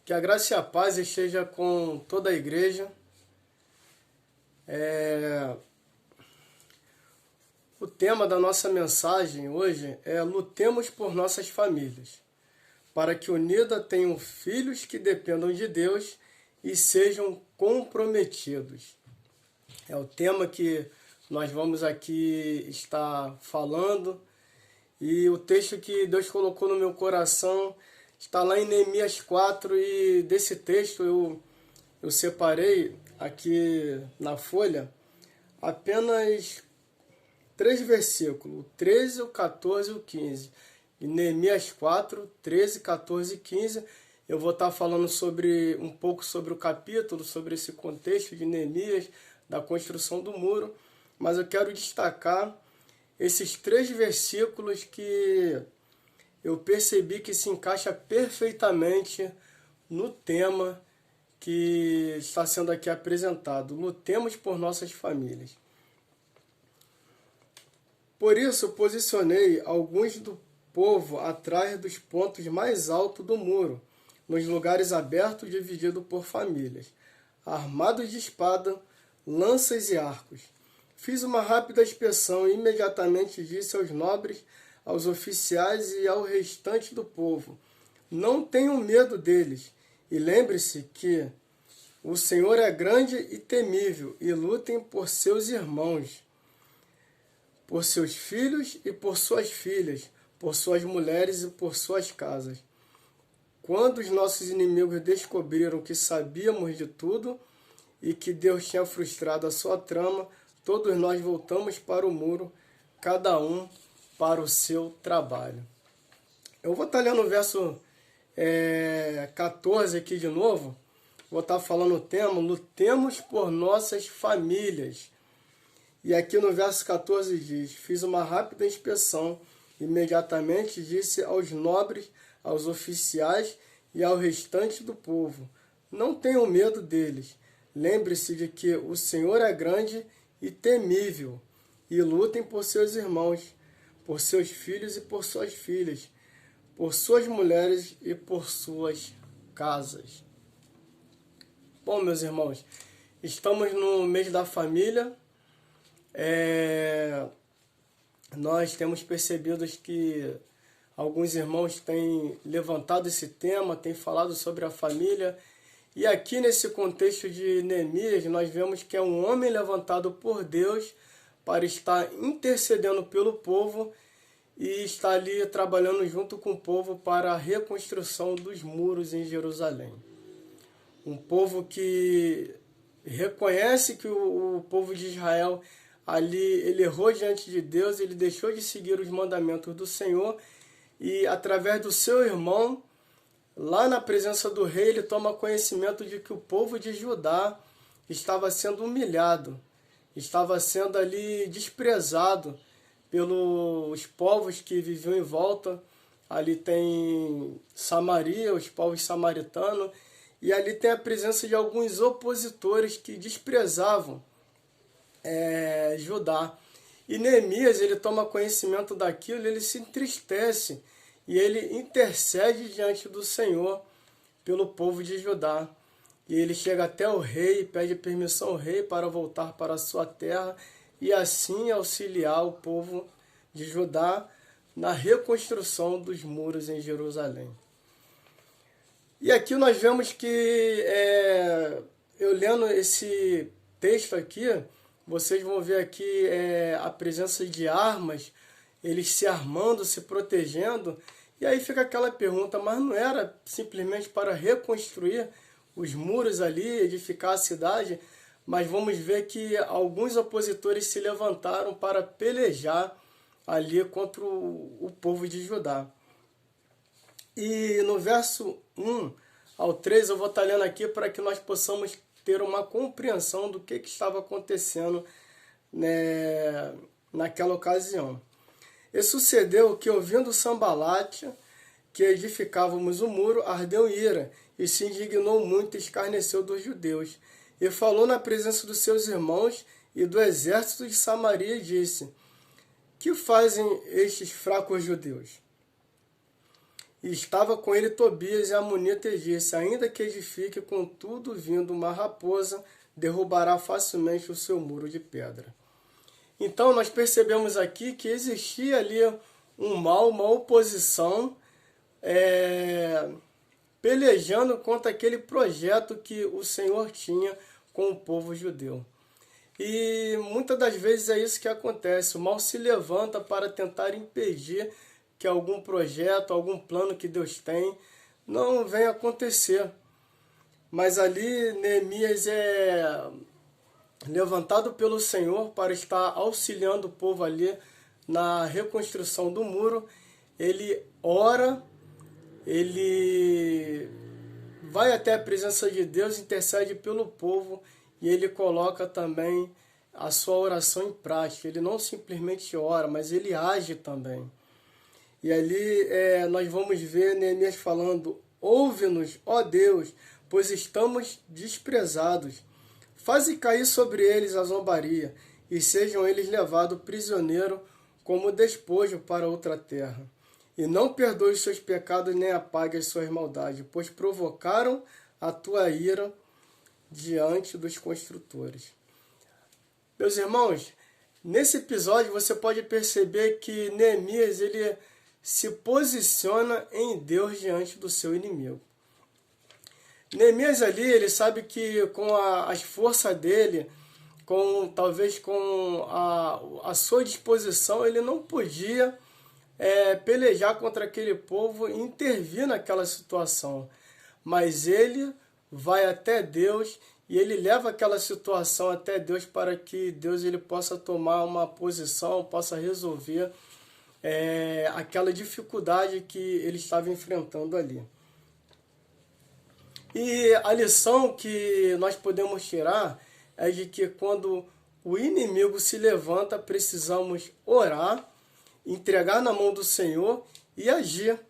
Que a graça e a paz esteja com toda a igreja. O tema da nossa mensagem hoje é Lutemos por nossas famílias, para que unida tenham filhos que dependam de Deus e sejam comprometidos. É o tema que nós vamos aqui estar falando, e o texto que Deus colocou no meu coração está lá em Neemias 4, e desse texto eu separei aqui na folha apenas 3 versículos, o 13, o 14 e o 15. Em Neemias 4, 13, 14 e 15, eu vou estar falando um pouco sobre o capítulo, sobre esse contexto de Neemias, da construção do muro, mas eu quero destacar esses 3 versículos que eu percebi que se encaixa perfeitamente no tema que está sendo aqui apresentado. Lutemos por nossas famílias. Por isso, posicionei alguns do povo atrás dos pontos mais altos do muro, nos lugares abertos divididos por famílias, armados de espada, lanças e arcos. Fiz uma rápida inspeção e imediatamente disse aos nobres, aos oficiais e ao restante do povo: não tenham medo deles, e lembre-se que o Senhor é grande e temível, e lutem por seus irmãos, por seus filhos e por suas filhas, por suas mulheres e por suas casas. Quando os nossos inimigos descobriram que sabíamos de tudo e que Deus tinha frustrado a sua trama, todos nós voltamos para o muro, cada um para o seu trabalho. Eu vou estar lendo o verso 14 aqui de novo. Vou estar falando o tema: lutemos por nossas famílias. E aqui no verso 14 diz: fiz uma rápida inspeção, imediatamente disse aos nobres, aos oficiais e ao restante do povo: não tenham medo deles. Lembre-se de que o Senhor é grande e temível, e lutem por seus irmãos, por seus filhos e por suas filhas, por suas mulheres e por suas casas. Bom, meus irmãos, estamos no mês da família. Nós temos percebido que alguns irmãos têm levantado esse tema, têm falado sobre a família. E aqui nesse contexto de Neemias, nós vemos que é um homem levantado por Deus para estar intercedendo pelo povo e está ali trabalhando junto com o povo para a reconstrução dos muros em Jerusalém. Um povo que reconhece que o povo de Israel ali ele errou diante de Deus, ele deixou de seguir os mandamentos do Senhor, e através do seu irmão, lá na presença do rei, ele toma conhecimento de que o povo de Judá estava sendo humilhado, estava sendo ali desprezado pelos povos que viviam em volta. Ali tem Samaria, os povos samaritanos, e ali tem a presença de alguns opositores que desprezavam Judá. E Neemias, ele toma conhecimento daquilo, ele se entristece e ele intercede diante do Senhor pelo povo de Judá. E ele chega até o rei e pede permissão ao rei para voltar para a sua terra e assim auxiliar o povo de Judá na reconstrução dos muros em Jerusalém. E aqui nós vemos que, eu lendo esse texto aqui, vocês vão ver aqui a presença de armas, eles se armando, se protegendo. E aí fica aquela pergunta: mas não era simplesmente para reconstruir os muros ali, edificar a cidade? Mas vamos ver que alguns opositores se levantaram para pelejar ali contra o povo de Judá. E no verso 1 ao 3 eu vou estar lendo aqui para que nós possamos ter uma compreensão do que estava acontecendo, né, naquela ocasião. E sucedeu que, ouvindo Sambalate, que edificávamos o muro, ardeu ira, e se indignou muito e escarneceu dos judeus. E falou na presença dos seus irmãos e do exército de Samaria, e disse: que fazem estes fracos judeus? E estava com ele Tobias e Amonita e disse: ainda que edifique, contudo, vindo uma raposa, derrubará facilmente o seu muro de pedra. Então nós percebemos aqui que existia ali um mal, uma oposição, pelejando contra aquele projeto que o Senhor tinha com o povo judeu. E muitas das vezes é isso que acontece, o mal se levanta para tentar impedir que algum projeto, algum plano que Deus tem não venha acontecer. Mas ali Neemias é levantado pelo Senhor para estar auxiliando o povo ali na reconstrução do muro. Ele ora, ele vai até a presença de Deus, intercede pelo povo e ele coloca também a sua oração em prática. Ele não simplesmente ora, mas ele age também. E ali nós vamos ver Neemias falando: ouve-nos, ó Deus, pois estamos desprezados. Faze cair sobre eles a zombaria, e sejam eles levados prisioneiro como despojo para outra terra. E não perdoe os seus pecados, nem apague as suas maldades, pois provocaram a tua ira diante dos construtores. Meus irmãos, nesse episódio você pode perceber que Neemias ele se posiciona em Deus diante do seu inimigo. Neemias ali, ele sabe que com as forças dele, talvez com a sua disposição, ele não podia pelejar contra aquele povo e intervir naquela situação. Mas ele vai até Deus e ele leva aquela situação até Deus para que Deus ele possa tomar uma posição, possa resolver aquela dificuldade que ele estava enfrentando ali. E a lição que nós podemos tirar é de que quando o inimigo se levanta, precisamos orar, entregar na mão do Senhor e agir.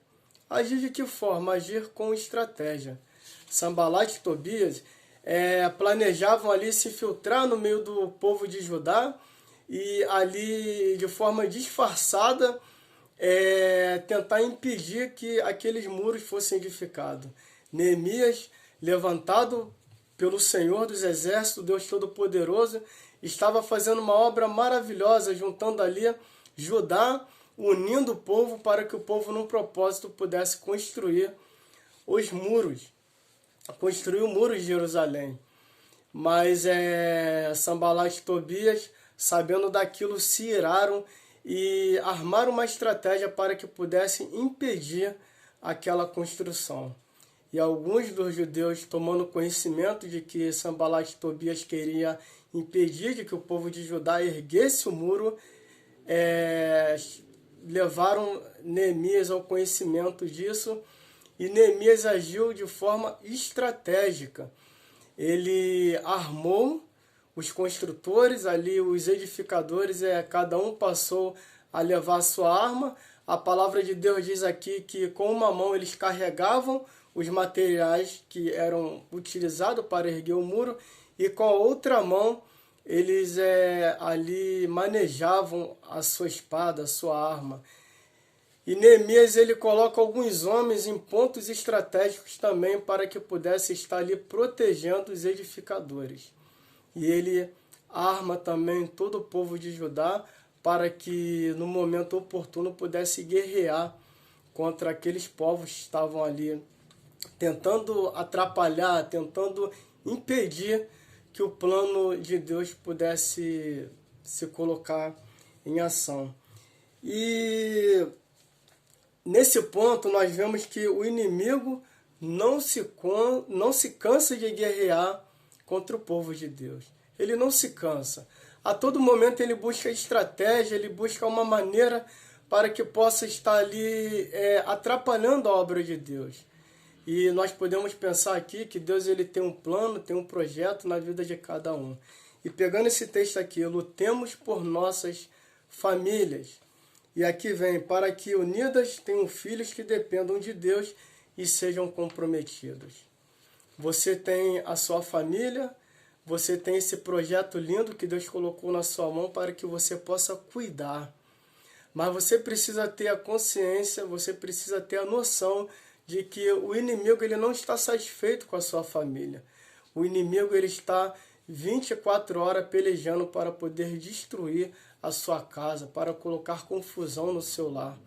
Agir de que forma? Agir com estratégia. Sanbalat e Tobias planejavam ali se infiltrar no meio do povo de Judá e ali de forma disfarçada tentar impedir que aqueles muros fossem edificados. Neemias, levantado pelo Senhor dos Exércitos, Deus Todo-Poderoso, estava fazendo uma obra maravilhosa, juntando ali Judá, unindo o povo para que o povo, num propósito, pudesse construir os muros, construir o muro de Jerusalém. Mas Sanbalat e Tobias, sabendo daquilo, se iraram e armaram uma estratégia para que pudessem impedir aquela construção. E alguns dos judeus, tomando conhecimento de que Sanbalat e Tobias queria impedir de que o povo de Judá erguesse o muro, levaram Neemias ao conhecimento disso, e Neemias agiu de forma estratégica. Ele armou os construtores, ali os edificadores, cada um passou a levar a sua arma. A palavra de Deus diz aqui que com uma mão eles carregavam os materiais que eram utilizados para erguer o muro, e com a outra mão eles ali manejavam a sua espada, a sua arma. E Neemias ele coloca alguns homens em pontos estratégicos também para que pudesse estar ali protegendo os edificadores. E ele arma também todo o povo de Judá para que no momento oportuno pudesse guerrear contra aqueles povos que estavam ali tentando atrapalhar, tentando impedir que o plano de Deus pudesse se colocar em ação. E nesse ponto nós vemos que o inimigo não se cansa de guerrear contra o povo de Deus. Ele não se cansa. A todo momento ele busca estratégia, ele busca uma maneira para que possa estar ali atrapalhando a obra de Deus. E nós podemos pensar aqui que Deus ele tem um plano, tem um projeto na vida de cada um. E pegando esse texto aqui, lutemos por nossas famílias. E aqui vem, para que unidas tenham filhos que dependam de Deus e sejam comprometidos. Você tem a sua família, você tem esse projeto lindo que Deus colocou na sua mão para que você possa cuidar, Mas você precisa ter a consciência, você precisa ter a noção de que o inimigo ele não está satisfeito com a sua família. O inimigo ele está 24 horas pelejando para poder destruir a sua casa, para colocar confusão no seu lar.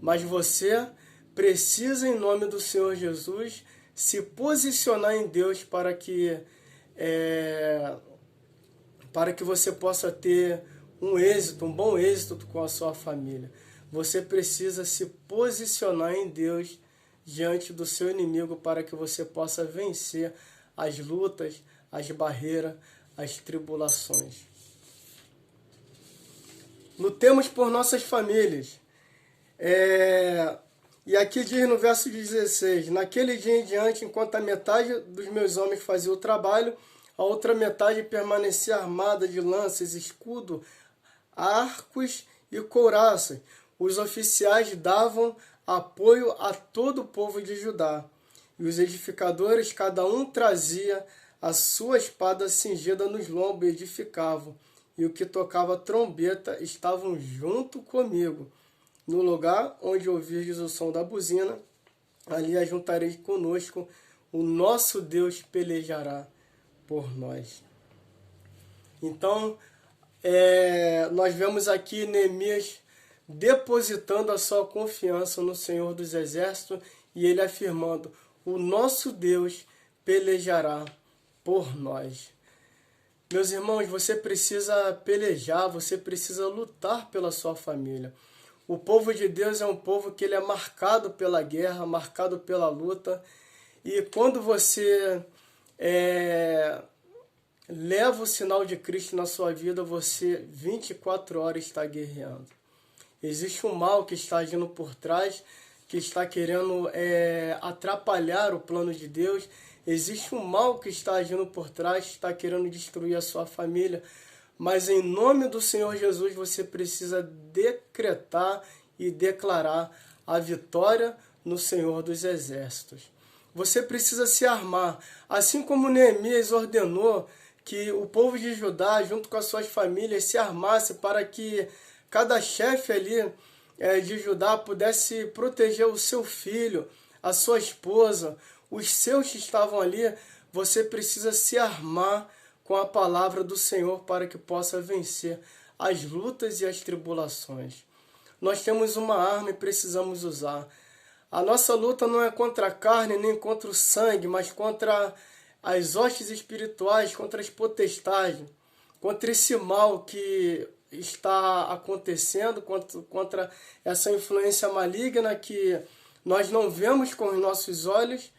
Mas você precisa, em nome do Senhor Jesus, se posicionar em Deus para que você possa ter um êxito, um bom êxito com a sua família. Você precisa se posicionar em Deus diante do seu inimigo para que você possa vencer as lutas, as barreiras, as tribulações. Lutemos por nossas famílias. E aqui diz no verso 16, naquele dia em diante, enquanto a metade dos meus homens fazia o trabalho, a outra metade permanecia armada de lanças, escudo, arcos e couraças. Os oficiais davam apoio a todo o povo de Judá. E os edificadores, cada um trazia a sua espada cingida nos lombos e edificavam. E o que tocava trombeta estavam junto comigo. No lugar onde ouvirdes o som da buzina, ali ajuntarei conosco, o nosso Deus pelejará por nós. Então, nós vemos aqui Neemias depositando a sua confiança no Senhor dos Exércitos e ele afirmando, o nosso Deus pelejará por nós. Meus irmãos, você precisa pelejar, você precisa lutar pela sua família. O povo de Deus é um povo que ele é marcado pela guerra, marcado pela luta. E quando você leva o sinal de Cristo na sua vida, você 24 horas está guerreando. Existe um mal que está agindo por trás, que está querendo atrapalhar o plano de Deus. Existe um mal que está agindo por trás, que está querendo destruir a sua família. Mas em nome do Senhor Jesus, você precisa decretar e declarar a vitória no Senhor dos Exércitos. Você precisa se armar. Assim como Neemias ordenou que o povo de Judá, junto com as suas famílias, se armasse para que cada chefe ali de Judá pudesse proteger o seu filho, a sua esposa, os seus que estavam ali. Você precisa se armar com a palavra do Senhor para que possa vencer as lutas e as tribulações. Nós temos uma arma e precisamos usar. A nossa luta não é contra a carne nem contra o sangue, mas contra as hostes espirituais, contra as potestades, contra esse mal que está acontecendo, contra essa influência maligna que nós não vemos com os nossos olhos,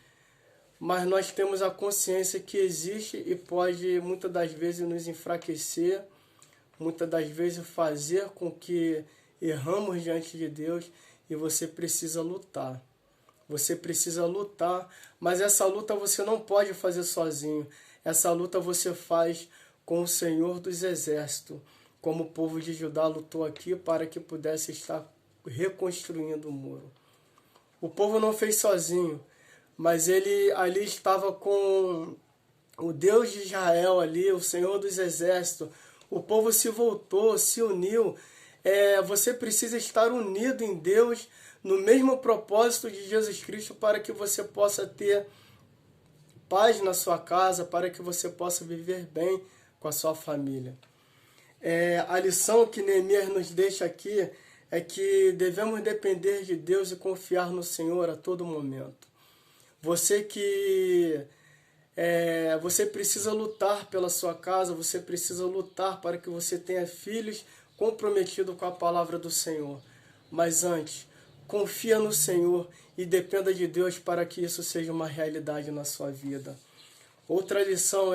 mas nós temos a consciência que existe e pode muitas das vezes nos enfraquecer, muitas das vezes fazer com que erramos diante de Deus, e você precisa lutar. Você precisa lutar, mas essa luta você não pode fazer sozinho. Essa luta você faz com o Senhor dos Exércitos, como o povo de Judá lutou aqui para que pudesse estar reconstruindo o muro. O povo não fez sozinho, mas ele ali estava com o Deus de Israel ali, o Senhor dos Exércitos. O povo se voltou, se uniu. Você precisa estar unido em Deus, no mesmo propósito de Jesus Cristo, para que você possa ter paz na sua casa, para que você possa viver bem com a sua família. A lição que Neemias nos deixa aqui é que devemos depender de Deus e confiar no Senhor a todo momento. Você precisa lutar pela sua casa, você precisa lutar para que você tenha filhos comprometidos com a palavra do Senhor. Mas antes, confia no Senhor e dependa de Deus para que isso seja uma realidade na sua vida. Outra lição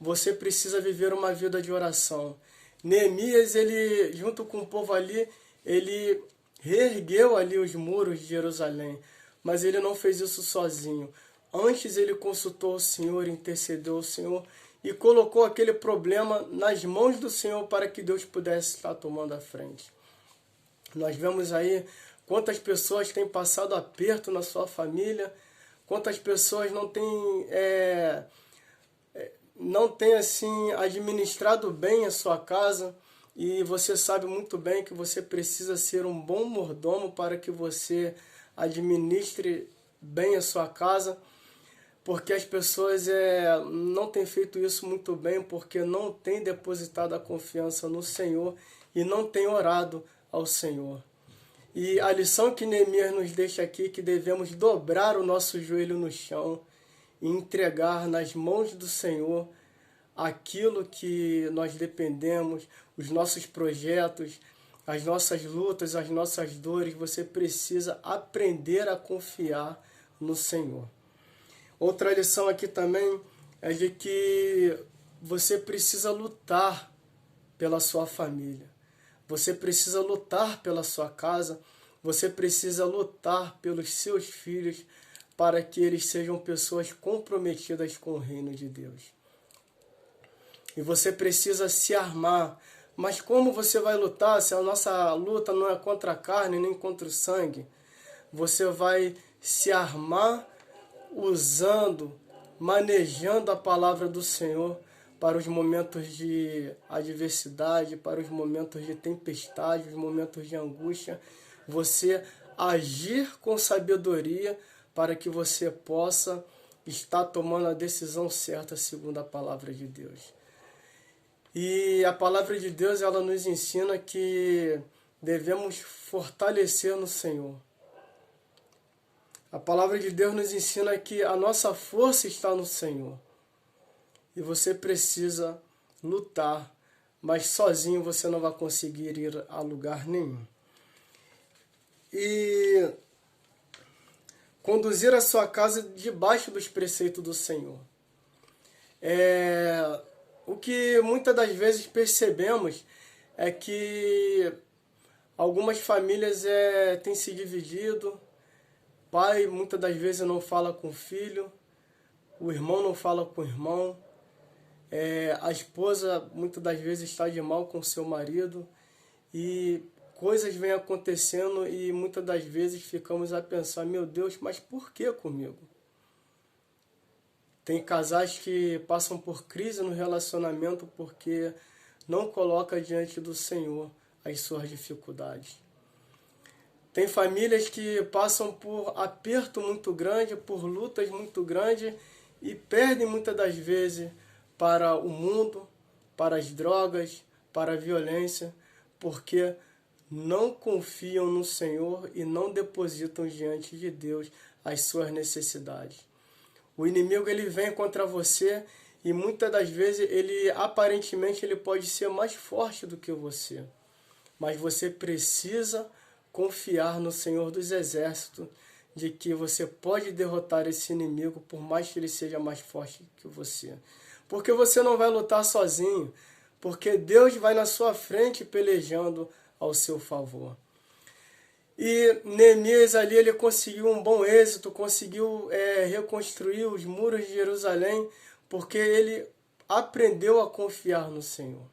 você precisa viver uma vida de oração. Neemias, ele, junto com o povo ali, ele reergueu ali os muros de Jerusalém, mas ele não fez isso sozinho. Antes ele consultou o Senhor, intercedeu ao Senhor e colocou aquele problema nas mãos do Senhor para que Deus pudesse estar tomando a frente. Nós vemos aí quantas pessoas têm passado aperto na sua família, quantas pessoas não têm assim administrado bem a sua casa, e você sabe muito bem que você precisa ser um bom mordomo para que você administre bem a sua casa, porque as pessoas não têm feito isso muito bem, porque não têm depositado a confiança no Senhor e não têm orado ao Senhor. E a lição que Neemias nos deixa aqui é que devemos dobrar o nosso joelho no chão e entregar nas mãos do Senhor aquilo que nós dependemos, os nossos projetos, as nossas lutas, as nossas dores. Você precisa aprender a confiar no Senhor. Outra lição aqui também é de que você precisa lutar pela sua família. Você precisa lutar pela sua casa. Você precisa lutar pelos seus filhos para que eles sejam pessoas comprometidas com o reino de Deus. E você precisa se armar. Mas como você vai lutar se a nossa luta não é contra a carne nem contra o sangue? Você vai se armar manejando a palavra do Senhor para os momentos de adversidade, para os momentos de tempestade, os momentos de angústia. Você agir com sabedoria para que você possa estar tomando a decisão certa segundo a palavra de Deus. E a palavra de Deus, ela nos ensina que devemos fortalecer no Senhor. A palavra de Deus nos ensina que a nossa força está no Senhor. E você precisa lutar, mas sozinho você não vai conseguir ir a lugar nenhum. E conduzir a sua casa debaixo dos preceitos do Senhor. O que muitas das vezes percebemos é que algumas famílias têm se dividido. Pai muitas das vezes não fala com o filho, o irmão não fala com o irmão, a esposa muitas das vezes está de mal com o seu marido e coisas vêm acontecendo e muitas das vezes ficamos a pensar, meu Deus, mas por que comigo? Tem casais que passam por crise no relacionamento porque não colocam diante do Senhor as suas dificuldades. Tem famílias que passam por aperto muito grande, por lutas muito grandes e perdem muitas das vezes para o mundo, para as drogas, para a violência, porque não confiam no Senhor e não depositam diante de Deus as suas necessidades. O inimigo ele vem contra você e muitas das vezes aparentemente ele pode ser mais forte do que você. Mas você precisa confiar no Senhor dos Exércitos de que você pode derrotar esse inimigo por mais que ele seja mais forte que você. Porque você não vai lutar sozinho, porque Deus vai na sua frente pelejando ao seu favor. E Neemias ali ele conseguiu um bom êxito, conseguiu reconstruir os muros de Jerusalém, porque ele aprendeu a confiar no Senhor.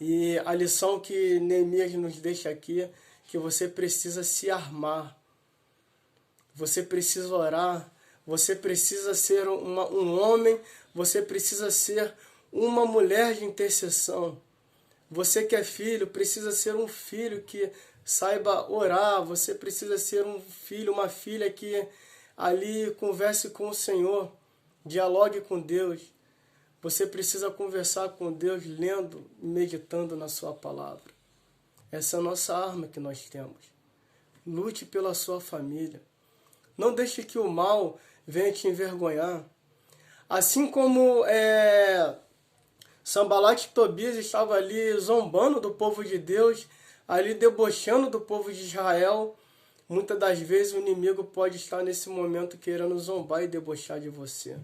E a lição que Neemias nos deixa aqui, que você precisa se armar, você precisa orar, você precisa ser um homem, você precisa ser uma mulher de intercessão. Você que é filho, precisa ser um filho que saiba orar, você precisa ser um filho, uma filha que ali converse com o Senhor, dialogue com Deus. Você precisa conversar com Deus lendo e meditando na sua palavra. Essa é a nossa arma que nós temos. Lute pela sua família. Não deixe que o mal venha te envergonhar. Assim como Sanbalat e Tobias estavam ali zombando do povo de Deus, ali debochando do povo de Israel, muitas das vezes o inimigo pode estar nesse momento querendo zombar e debochar de você.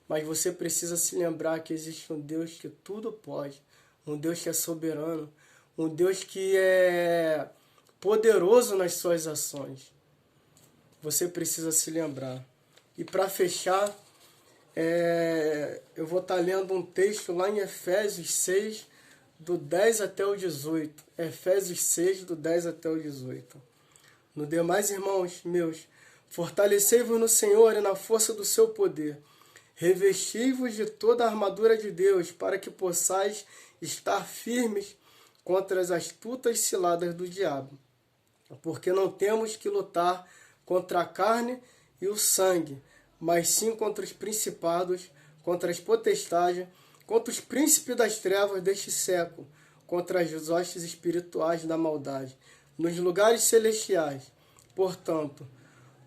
Mas você precisa se lembrar que existe um Deus que tudo pode, um Deus que é soberano, um Deus que é poderoso nas suas ações. Você precisa se lembrar. E para fechar, eu vou estar lendo um texto lá em Efésios 6, do 10 até o 18. Efésios 6, do 10 até o 18. No demais, irmãos meus, fortalecei-vos no Senhor e na força do seu poder. Revesti-vos de toda a armadura de Deus, para que possais estar firmes contra as astutas ciladas do diabo. Porque não temos que lutar contra a carne e o sangue, mas sim contra os principados, contra as potestades, contra os príncipes das trevas deste século, contra as hostes espirituais da maldade, nos lugares celestiais. Portanto,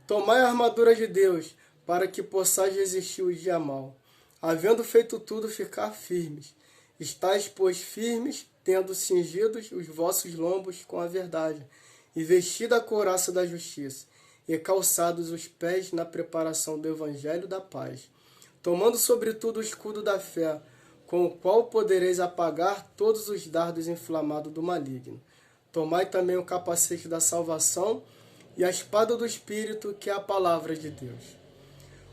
tomai a armadura de Deus, para que possais resistir o dia mau. Havendo feito tudo, ficar firmes. Estais, pois, firmes, tendo cingidos os vossos lombos com a verdade, e vestida a couraça da justiça, e calçados os pés na preparação do evangelho da paz, tomando sobretudo o escudo da fé, com o qual podereis apagar todos os dardos inflamados do maligno. Tomai também o capacete da salvação e a espada do Espírito, que é a palavra de Deus.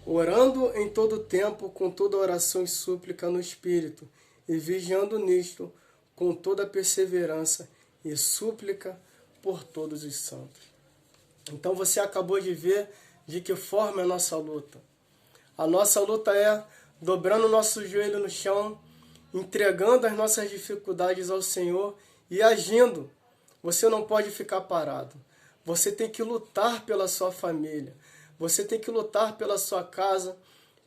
Orando em todo tempo, com toda oração e súplica no Espírito, e vigiando nisto, com toda perseverança e súplica por todos os santos. Então você acabou de ver de que forma é a nossa luta. A nossa luta é dobrando o nosso joelho no chão, entregando as nossas dificuldades ao Senhor e agindo. Você não pode ficar parado. Você tem que lutar pela sua família. Você tem que lutar pela sua casa,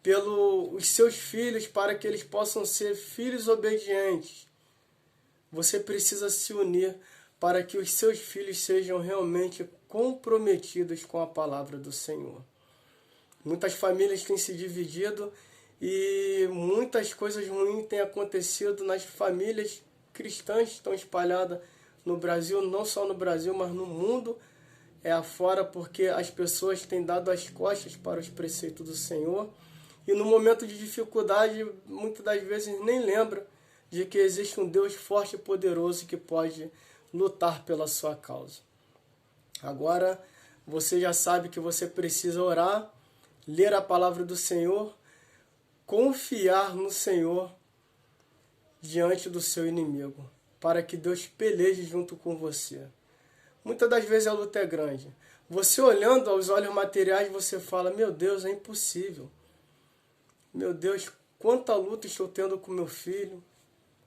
pelos seus filhos, para que eles possam ser filhos obedientes. Você precisa se unir para que os seus filhos sejam realmente comprometidos com a palavra do Senhor. Muitas famílias têm se dividido e muitas coisas ruins têm acontecido nas famílias cristãs que estão espalhadas no Brasil, não só no Brasil, mas no mundo afora, porque as pessoas têm dado as costas para os preceitos do Senhor e no momento de dificuldade, muitas das vezes nem lembra de que existe um Deus forte e poderoso que pode lutar pela sua causa. Agora, você já sabe que você precisa orar, ler a palavra do Senhor, confiar no Senhor diante do seu inimigo, para que Deus peleje junto com você. Muitas das vezes a luta é grande. Você olhando aos olhos materiais, você fala, meu Deus, é impossível. Meu Deus, quanta luta estou tendo com meu filho,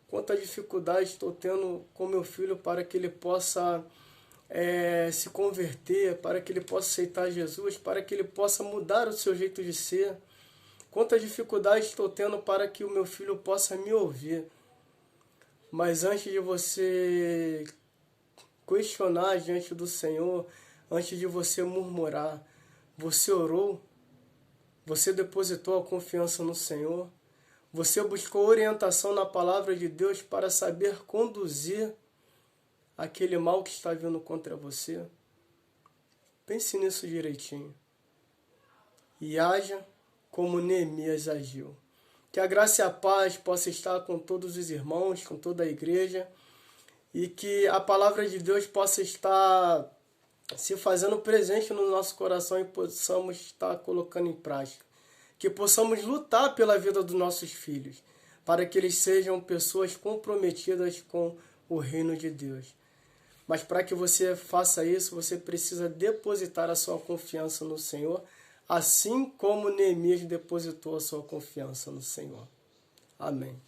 quanta dificuldade estou tendo com meu filho para que ele possa se converter, para que ele possa aceitar Jesus, para que ele possa mudar o seu jeito de ser. Quanta dificuldade estou tendo para que o meu filho possa me ouvir. Mas antes de você questionar diante do Senhor, antes de você murmurar, você orou, você depositou a confiança no Senhor, você buscou orientação na palavra de Deus para saber conduzir aquele mal que está vindo contra você. Pense nisso direitinho e haja como Neemias agiu. Que a graça e a paz possa estar com todos os irmãos, com toda a igreja, e que a palavra de Deus possa estar se fazendo presente no nosso coração e possamos estar colocando em prática. Que possamos lutar pela vida dos nossos filhos, para que eles sejam pessoas comprometidas com o reino de Deus. Mas para que você faça isso, você precisa depositar a sua confiança no Senhor, assim como Neemias depositou a sua confiança no Senhor. Amém.